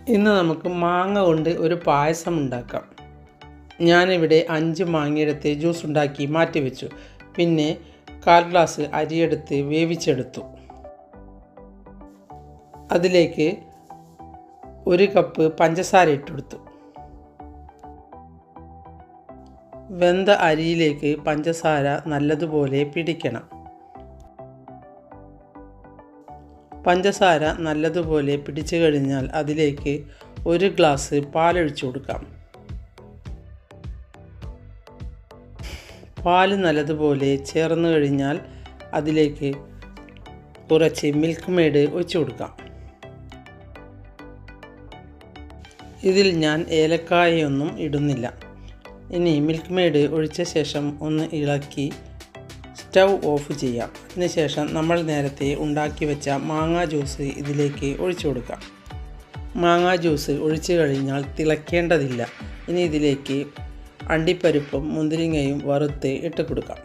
ഇന്ന് നമുക്ക് മാങ്ങ കൊണ്ട് ഒരു പായസം ഉണ്ടാക്കാം. ഞാനിവിടെ 5 മാങ്ങയെടുത്ത് ജ്യൂസ് ഉണ്ടാക്കി മാറ്റിവെച്ചു. പിന്നെ 1/4 ഗ്ലാസ് അരിയെടുത്ത് വേവിച്ചെടുത്തു. അതിലേക്ക് 1 കപ്പ് പഞ്ചസാര ഇട്ടെടുത്തു. വെന്ത അരിയിലേക്ക് പഞ്ചസാര നല്ലതുപോലെ പിടിക്കണം. പഞ്ചസാര നല്ലതുപോലെ പിടിച്ചു കഴിഞ്ഞാൽ അതിലേക്ക് 1 ഗ്ലാസ് പാലൊഴിച്ചു കൊടുക്കാം. പാല് നല്ലതുപോലെ ചേർന്ന് കഴിഞ്ഞാൽ അതിലേക്ക് കുറച്ച് മിൽക്ക് മെയ്ഡ് ഒഴിച്ചു കൊടുക്കാം. ഇതിൽ ഞാൻ ഏലക്കായൊന്നും ഇടുന്നില്ല. ഇനി മിൽക്ക് മെയ്ഡ് ഒഴിച്ച ശേഷം ഒന്ന് ഇളക്കി സ്റ്റൗ ഓഫ് ചെയ്യാം. അതിനുശേഷം നമ്മൾ നേരത്തെ ഉണ്ടാക്കി വെച്ച മാങ്ങാ ജ്യൂസ് ഇതിലേക്ക് ഒഴിച്ചു കൊടുക്കാം. മാങ്ങാ ജ്യൂസ് ഒഴിച്ചു കഴിഞ്ഞാൽ തിളയ്ക്കേണ്ടതില്ല. ഇനി ഇതിലേക്ക് അണ്ടിപ്പരിപ്പും മുന്തിരിങ്ങയും വറുത്ത് ഇട്ട് കൊടുക്കാം.